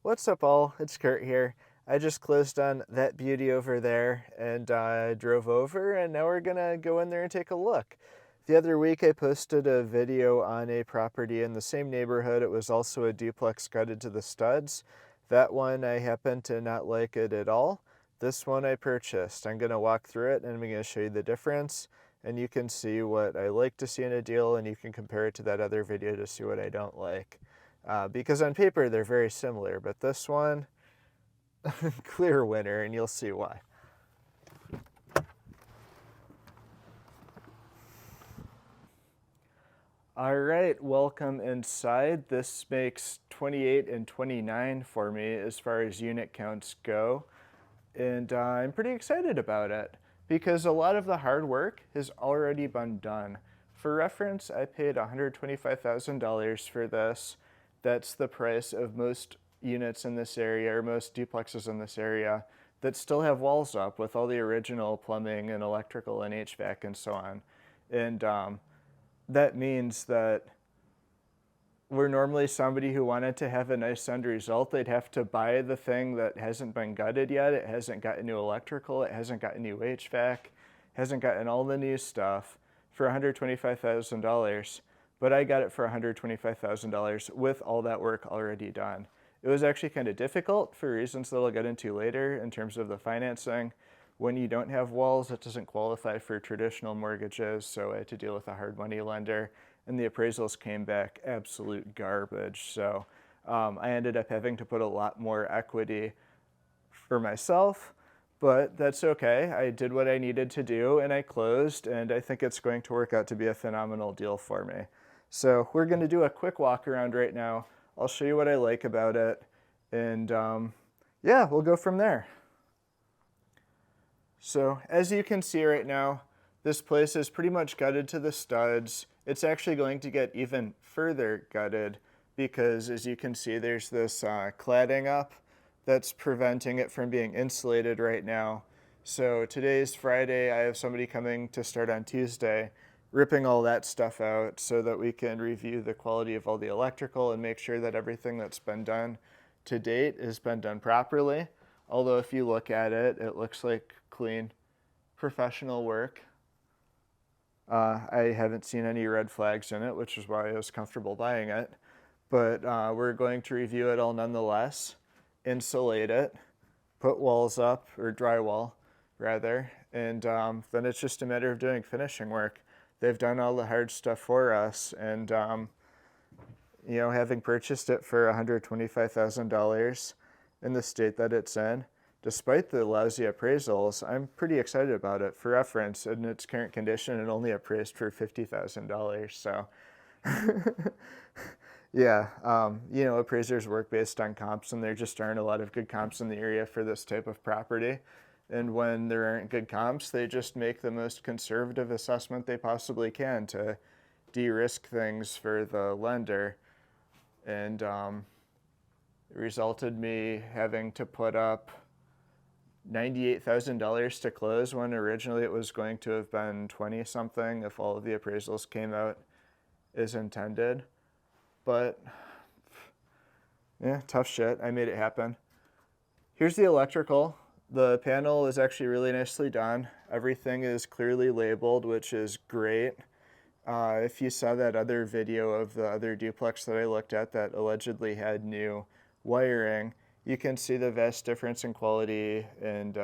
What's up all? It's Kurt here. I just closed on that beauty over there and drove over, and now we're gonna go in there and take a look. The other week I posted a video on a property in the same neighborhood. It was also a duplex gutted to the studs. That one I happen to not like it at all. This one I purchased. I'm gonna walk through it and I'm gonna show you the difference, and you can see what I like to see in a deal, and you can compare it to that other video to see what I don't like. Because on paper they're very similar, but this one, clear winner, and you'll see why. All right, welcome inside. This makes 28 and 29 for me as far as unit counts go, and I'm pretty excited about it because a lot of the hard work has already been done. For reference, I paid $125,000 for this. That's the price of most units in this area, or most duplexes in this area, that still have walls up with all the original plumbing and electrical and HVAC and so on. And that means that where normally somebody who wanted to have a nice end result, they'd have to buy the thing that hasn't been gutted yet. It hasn't got new electrical, it hasn't got new HVAC, hasn't gotten all the new stuff for $125,000. But I got it for $125,000 with all that work already done. It was actually kind of difficult for reasons that I'll get into later in terms of the financing. When you don't have walls, it doesn't qualify for traditional mortgages, so I had to deal with a hard money lender, and the appraisals came back absolute garbage. So I ended up having to put a lot more equity for myself, but that's okay. I did what I needed to do, and I closed, and I think it's going to work out to be a phenomenal deal for me. So we're going to do a quick walk around right now. I'll show you what I like about it, and yeah, we'll go from there. So as you can see right now, this place is pretty much gutted to the studs. It's actually going to get even further gutted because, as you can see, there's this cladding up that's preventing it from being insulated right now. So today's Friday. I have somebody coming to start on Tuesday, ripping all that stuff out so that we can review the quality of all the electrical and make sure that everything that's been done to date has been done properly. Although if you look at it, it looks like clean, professional work. I haven't seen any red flags in it, which is why I was comfortable buying it. But we're going to review it all nonetheless, insulate it, put walls up, or drywall rather, and then it's just a matter of doing finishing work. They've done all the hard stuff for us, and you know, having purchased it for $125,000 in the state that it's in, despite the lousy appraisals, I'm pretty excited about it. For reference, in its current condition, it only appraised for $50,000. So, yeah, you know, appraisers work based on comps, and there just aren't a lot of good comps in the area for this type of property. And when there aren't good comps, they just make the most conservative assessment they possibly can to de-risk things for the lender. And it resulted me having to put up $98,000 to close when originally it was going to have been 20 something if all of the appraisals came out as intended. But yeah, tough shit. I made it happen. Here's the electrical. The panel is actually really nicely done. Everything is clearly labeled, which is great. If you saw that other video of the other duplex that I looked at that allegedly had new wiring, you can see the vast difference in quality and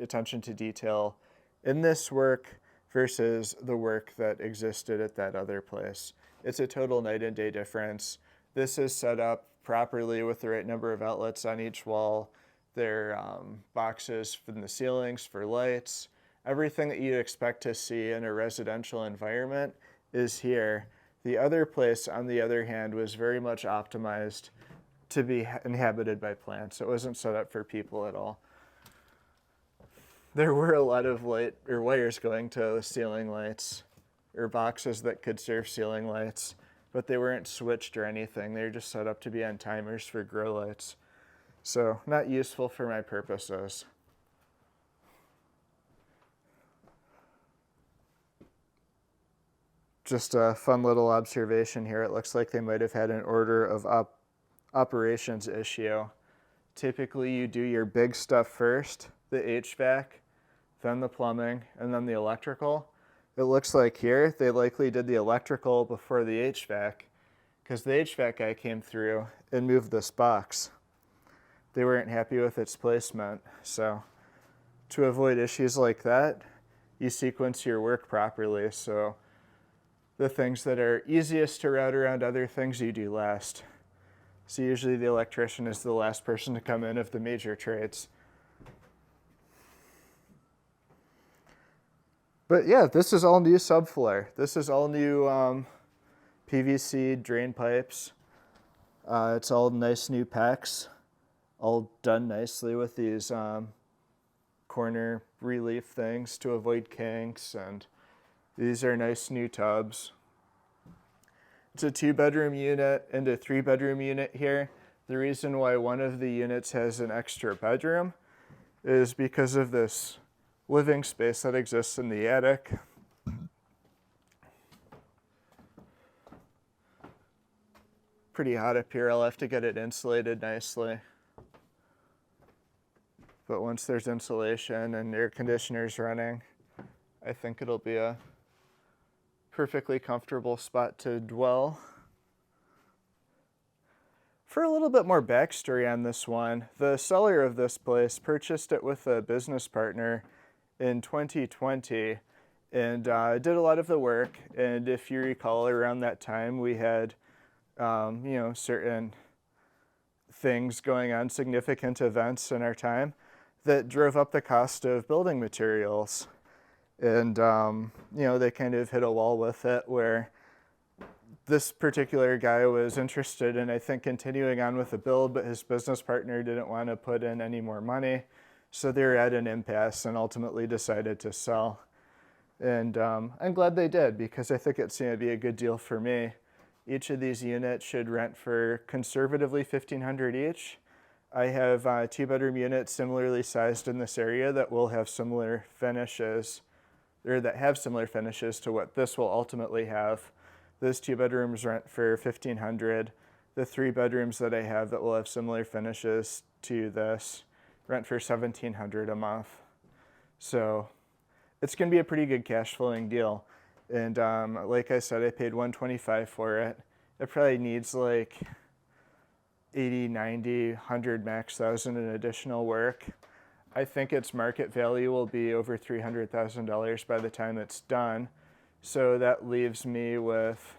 attention to detail in this work versus the work that existed at that other place. It's a total night and day difference. This is set up properly with the right number of outlets on each wall. There are boxes from the ceilings for lights. Everything that you'd expect to see in a residential environment is here. The other place, on the other hand, was very much optimized to be inhabited by plants. It wasn't set up for people at all. There were a lot of light or wires going to ceiling lights or boxes that could serve ceiling lights, but they weren't switched or anything. They were just set up to be on timers for grow lights. So not useful for my purposes. Just a fun little observation here. It looks like they might have had an order of operations issue. typically you do your big stuff first, the HVAC, then the plumbing, and then the electrical. It looks like here they likely did the electrical before the HVAC, because the HVAC guy came through and moved this box. They weren't happy with its placement, so to avoid issues like that, you sequence your work properly, so the things that are easiest to route around other things you do last. So usually the electrician is the last person to come in of the major trades. But yeah, this is all new subfloor. This is all new PVC drain pipes. It's all nice new PEX, all done nicely with these corner relief things to avoid kinks, and these are nice new tubs. It's a 2-bedroom unit and a 3-bedroom unit here. The reason why one of the units has an extra bedroom is because of this living space that exists in the attic. Pretty hot up here. I'll have to get it insulated nicely. But once there's insulation and air conditioners running, I think it'll be a perfectly comfortable spot to dwell. For a little bit more backstory on this one, the seller of this place purchased it with a business partner in 2020 and did a lot of the work. And if you recall, around that time we had certain things going on, significant events in our time that drove up the cost of building materials. And they kind of hit a wall with it, where this particular guy was interested in, I think, continuing on with the build, but his business partner didn't want to put in any more money. So they were at an impasse and ultimately decided to sell. And I'm glad they did, because I think it's going to be a good deal for me. Each of these units should rent for conservatively $1,500 each. I have 2-bedroom units similarly sized in this area that will have similar finishes, or that have similar finishes to what this will ultimately have. Those 2 bedrooms rent for $1,500. The 3 bedrooms that I have that will have similar finishes to this rent for $1,700 a month. So it's going to be a pretty good cash flowing deal. And like I said, I paid $125 for it. It probably needs like 80, 90, 100 max thousand in additional work. I think its market value will be over $300,000 by the time it's done. So that leaves me with,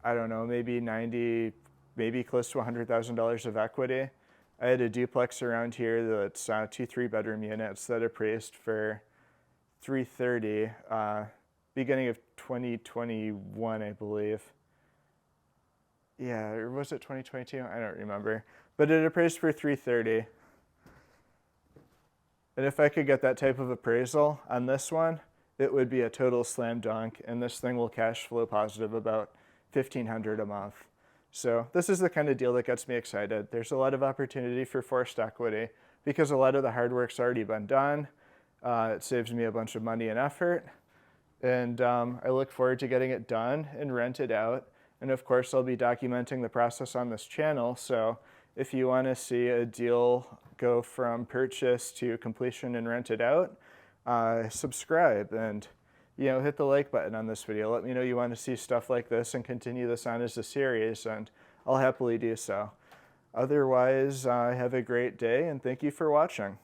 I don't know, maybe 90, maybe close to $100,000 of equity. I had a duplex around here that's 2 3-bedroom units that appraised for $330,000 beginning of 2021, I believe. Yeah, or was it 2022? I don't remember. But it appraised for $330,000. And if I could get that type of appraisal on this one, it would be a total slam dunk, and this thing will cash flow positive about $1,500 a month. So this is the kind of deal that gets me excited. There's a lot of opportunity for forced equity because a lot of the hard work's already been done. It saves me a bunch of money and effort. And I look forward to getting it done and rented out. And of course, I'll be documenting the process on this channel. So if you want to see a deal go from purchase to completion and rented out, subscribe and hit the like button on this video. Let me know you want to see stuff like this and continue this on as a series, and I'll happily do so. Otherwise, have a great day, and thank you for watching.